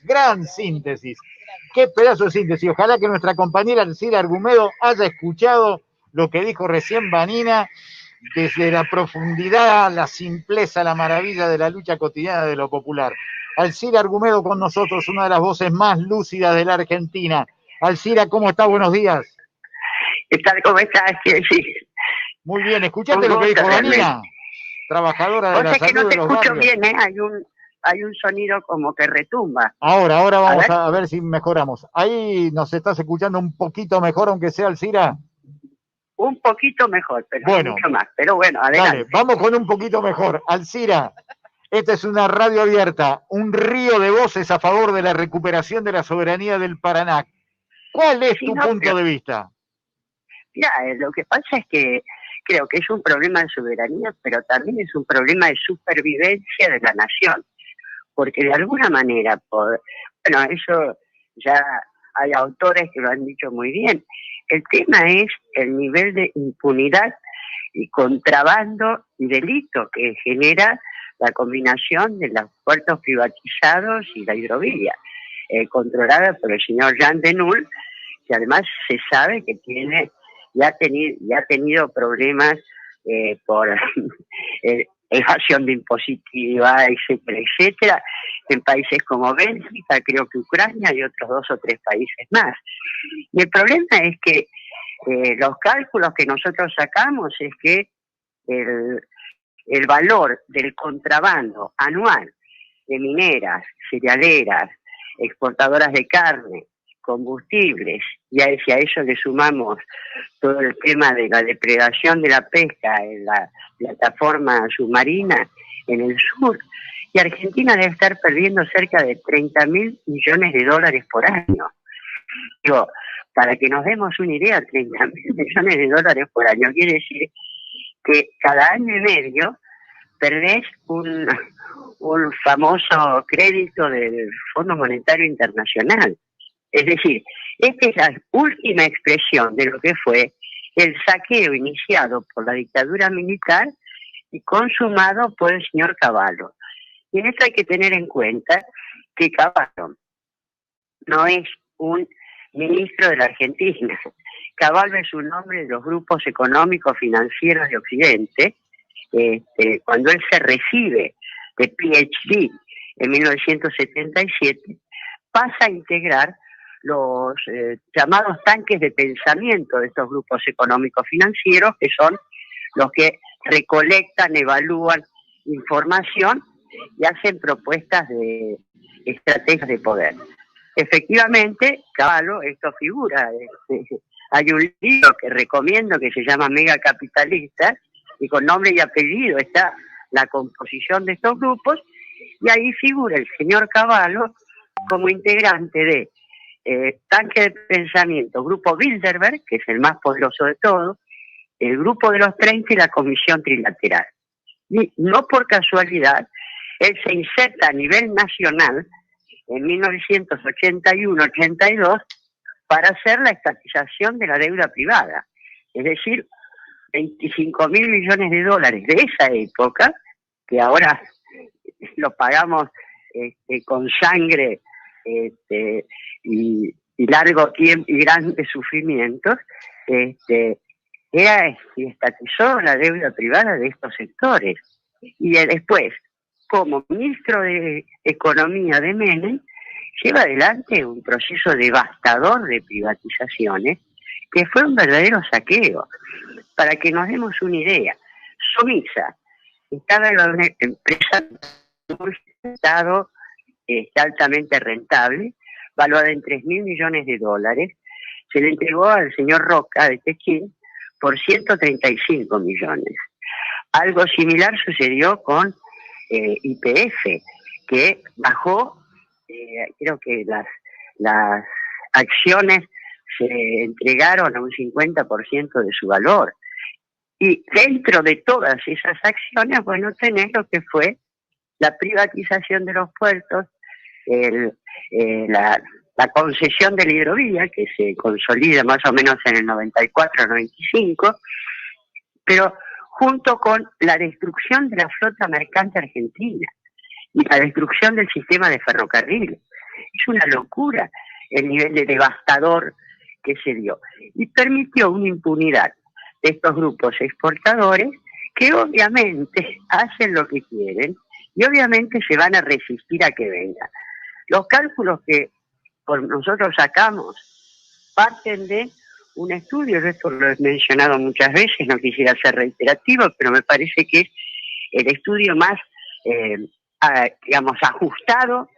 Gran síntesis. Qué pedazo de síntesis. Ojalá que nuestra compañera Alcira Argumedo haya escuchado lo que dijo recién Vanina desde la profundidad, la simpleza, la maravilla de la lucha cotidiana de lo popular. Alcira Argumedo con nosotros, una de las voces más lúcidas de la Argentina. Alcira, ¿cómo está? Buenos días. ¿Qué tal? ¿Cómo estás? Muy bien, ¿escuchaste lo que dijo Vanina? Trabajadora de la salud de los barrios. O sea que no te escucho bien, hay un sonido como que retumba. Ahora vamos a ver si mejoramos. Ahí nos estás escuchando un poquito mejor, aunque sea, Alcira. Un poquito mejor, pero bueno, mucho más. Pero bueno, adelante. Dale, vamos con un poquito mejor. Alcira, esta es una radio abierta, un río de voces a favor de la recuperación de la soberanía del Paraná. ¿Cuál es tu punto de vista? Mira, lo que pasa es que creo que es un problema de soberanía, pero también es un problema de supervivencia de la nación. Porque de alguna manera, bueno, eso ya hay autores que lo han dicho muy bien. El tema es el nivel de impunidad y contrabando y delito que genera la combinación de los puertos privatizados y la hidrovía, controlada por el señor Jean Denul, que además se sabe que ya ha tenido problemas por evasión de impositiva, etcétera, etcétera, en países como Bélgica, creo que Ucrania y otros 2 o 3 países más. Y el problema es que los cálculos que nosotros sacamos es que el valor del contrabando anual de mineras, cerealeras, exportadoras de carne, combustibles, y a eso le sumamos todo el tema de la depredación de la pesca en la plataforma submarina en el sur, y Argentina debe estar perdiendo cerca de 30.000 millones de dólares por año. Digo, para que nos demos una idea, 30.000 millones de dólares por año quiere decir que cada año y medio perdés un famoso crédito del Fondo Monetario Internacional. Es decir, esta es la última expresión de lo que fue el saqueo iniciado por la dictadura militar y consumado por el señor Cavallo. Y en esto hay que tener en cuenta que Cavallo no es un ministro de la Argentina. Cavallo es un hombre de los grupos económicos financieros de Occidente. Cuando él se recibe de PhD en 1977, pasa a integrar los llamados tanques de pensamiento de estos grupos económicos financieros, que son los que recolectan, evalúan información y hacen propuestas de estrategias de poder. Efectivamente, Cavallo, esto figura. Hay un libro que recomiendo que se llama Mega Capitalista, y con nombre y apellido está la composición de estos grupos, y ahí figura el señor Cavallo como integrante de Tanque de Pensamiento, Grupo Bilderberg, que es el más poderoso de todos, el Grupo de los 30 y la Comisión Trilateral. Y no por casualidad, él se inserta a nivel nacional en 1981-82 para hacer la estatización de la deuda privada. Es decir, 25.000 millones de dólares de esa época, que ahora lo pagamos con sangre y largo tiempo y grandes sufrimientos, estatizó la deuda privada de estos sectores. Y después, como ministro de Economía de Menem, lleva adelante un proceso devastador de privatizaciones que fue un verdadero saqueo. Para que nos demos una idea, Somisa estaba en una empresa de un Estado altamente rentable, valuada en 3.000 millones de dólares, se le entregó al señor Roca de Techín por 135 millones. Algo similar sucedió con YPF, que bajó, creo que las acciones se entregaron a un 50% de su valor. Y dentro de todas esas acciones, bueno, tenés lo que fue la privatización de los puertos, la concesión de la hidrovía, que se consolida más o menos en el 94-95, pero junto con la destrucción de la flota mercante argentina y la destrucción del sistema de ferrocarril. Es una locura el nivel de devastador que se dio. Y permitió una impunidad de estos grupos exportadores que obviamente hacen lo que quieren y obviamente se van a resistir a que venga. Los cálculos que nosotros sacamos parten de un estudio, yo esto lo he mencionado muchas veces, no quisiera ser reiterativo, pero me parece que es el estudio más, digamos, ajustado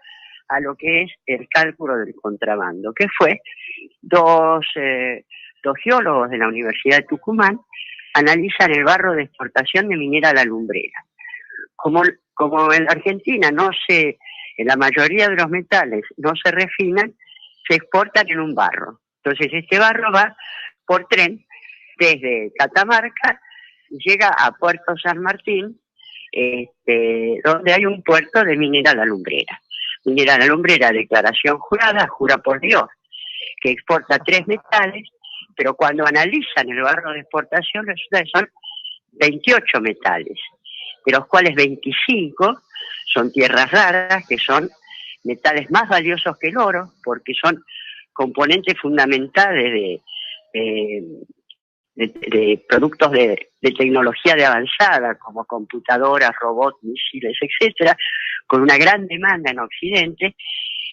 a lo que es el cálculo del contrabando, que fue dos geólogos de la Universidad de Tucumán analizan el barro de exportación de Minera La Lumbrera. Como en Argentina la mayoría de los metales no se refinan, se exportan en un barro. Entonces este barro va por tren desde Catamarca y llega a Puerto San Martín, donde hay un puerto de Minera La Lumbrera. Minera La Lumbrera, declaración jurada, jura por Dios, que exporta 3 metales, pero cuando analizan el barro de exportación resulta que son 28 metales, de los cuales 25 son tierras raras, que son metales más valiosos que el oro, porque son componentes fundamentales de productos de tecnología de avanzada, como computadoras, robots, misiles, etcétera, con una gran demanda en Occidente.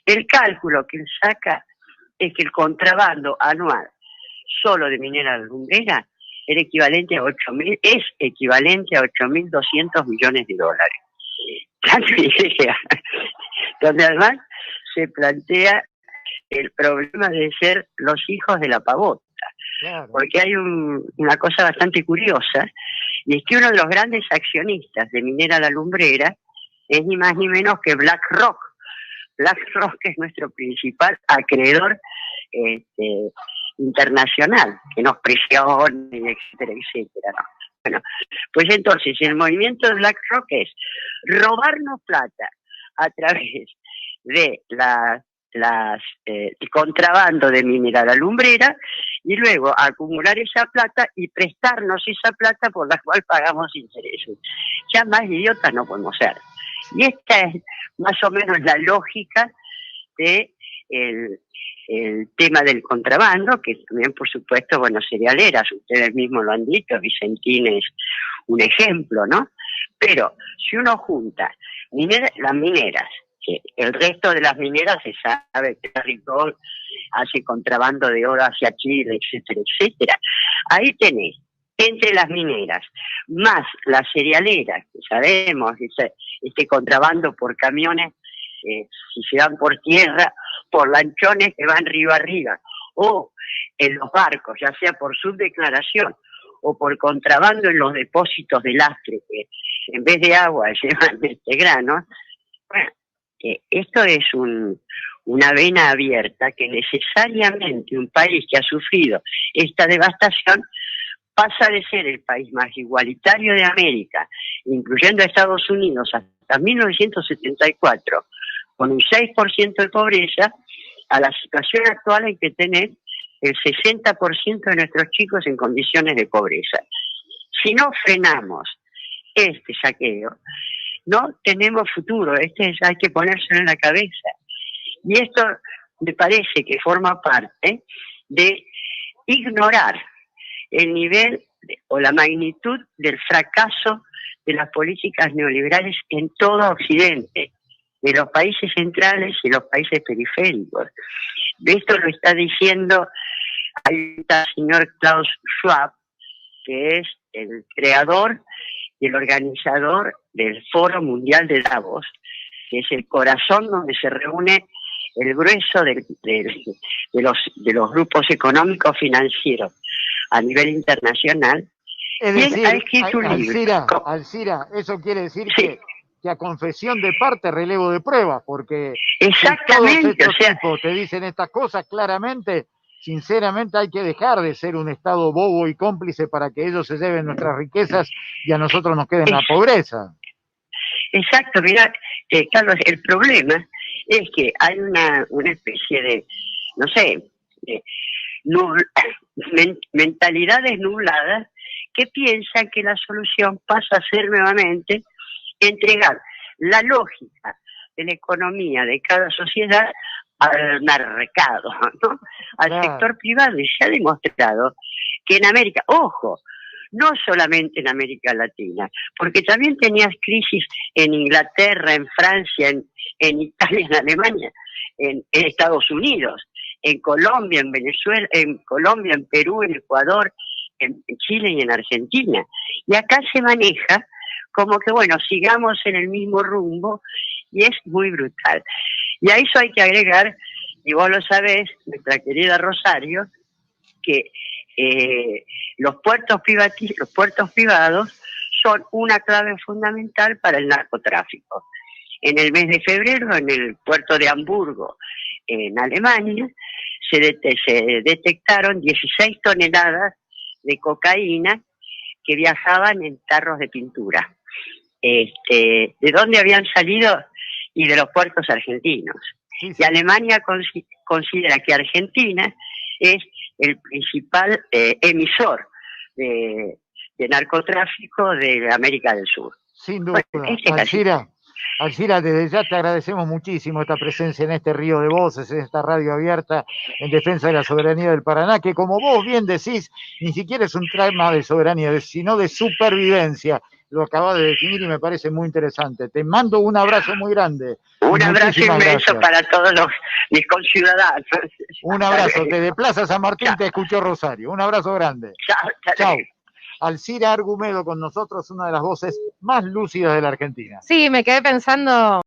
El cálculo que él saca es que el contrabando anual solo de Minera La Lumbrera es equivalente a 8.200 millones de dólares. Donde además se plantea el problema de ser los hijos de la pavota. Claro. Porque hay una cosa bastante curiosa, y es que uno de los grandes accionistas de Minera La Lumbrera es ni más ni menos que BlackRock. BlackRock es nuestro principal acreedor internacional, que nos presiona, etcétera, etcétera, ¿no? Bueno, pues entonces el movimiento de BlackRock es robarnos plata a través de el contrabando de Minera La Lumbrera y luego acumular esa plata y prestarnos esa plata por la cual pagamos intereses. Ya más idiotas no podemos ser. Y esta es más o menos la lógica de el tema del contrabando, que también, por supuesto, bueno, cerealeras, ustedes mismos lo han dicho, Vicentín es un ejemplo, ¿no? Pero si uno junta las mineras, que el resto de las mineras se sabe que Ripoll hace contrabando de oro hacia Chile, etcétera, etcétera. Ahí tenés, entre las mineras, más las cerealeras, que sabemos, este contrabando por camiones, si se dan por tierra, por lanchones que van río arriba, o en los barcos, ya sea por subdeclaración o por contrabando en los depósitos de lastre, que en vez de agua llevan grano. Bueno, esto es una vena abierta que necesariamente un país que ha sufrido esta devastación pasa de ser el país más igualitario de América, incluyendo a Estados Unidos, hasta 1974, con un 6% de pobreza, a la situación actual en que tener el 60% de nuestros chicos en condiciones de pobreza. Si no frenamos este saqueo, no tenemos futuro, hay que ponérselo en la cabeza. Y esto me parece que forma parte de ignorar el nivel o la magnitud del fracaso de las políticas neoliberales en todo Occidente, de los países centrales y los países periféricos. De esto lo está diciendo el señor Klaus Schwab, que es el creador y el organizador del Foro Mundial de Davos, que es el corazón donde se reúne el grueso de los grupos económicos financieros a nivel internacional. Es decir, ha escrito un libro. Alcira, eso quiere decir que a confesión de parte, relevo de pruebas, porque exactamente, si todos estos tipos te dicen estas cosas claramente, sinceramente hay que dejar de ser un Estado bobo y cómplice para que ellos se lleven nuestras riquezas y a nosotros nos quede en la pobreza. Exacto, mira, Carlos, el problema es que hay una especie de, no sé, mentalidades nubladas que piensan que la solución pasa a ser nuevamente entregar la lógica de la economía de cada sociedad al mercado, ¿no? Al sector privado, y se ha demostrado que en América, ojo, no solamente en América Latina, porque también tenías crisis en Inglaterra, en Francia, en Italia, en Alemania, en Estados Unidos, en Colombia, en Venezuela, en Colombia, en Perú, en Ecuador, en Chile y en Argentina. Y acá se maneja como que, bueno, sigamos en el mismo rumbo, y es muy brutal. Y a eso hay que agregar, y vos lo sabés, nuestra querida Rosario, que los puertos privados son una clave fundamental para el narcotráfico. En el mes de febrero, en el puerto de Hamburgo, en Alemania, se detectaron 16 toneladas de cocaína que viajaban en tarros de pintura. ¿De dónde habían salido? Y de los puertos argentinos. Sí. Y Alemania considera que Argentina es el principal emisor de narcotráfico de América del Sur. Sin duda. Bueno, Alcira, desde ya te agradecemos muchísimo esta presencia en este río de voces, en esta radio abierta en defensa de la soberanía del Paraná, que como vos bien decís, ni siquiera es un tema de soberanía, sino de supervivencia. Lo acabas de definir y me parece muy interesante. Te mando un abrazo muy grande. Un abrazo inmenso para todos mis conciudadanos. Un abrazo. Desde Plaza San Martín te escuchó Rosario. Un abrazo grande. Chao. Alcira Argumedo con nosotros, una de las voces más lúcidas de la Argentina. Sí, me quedé pensando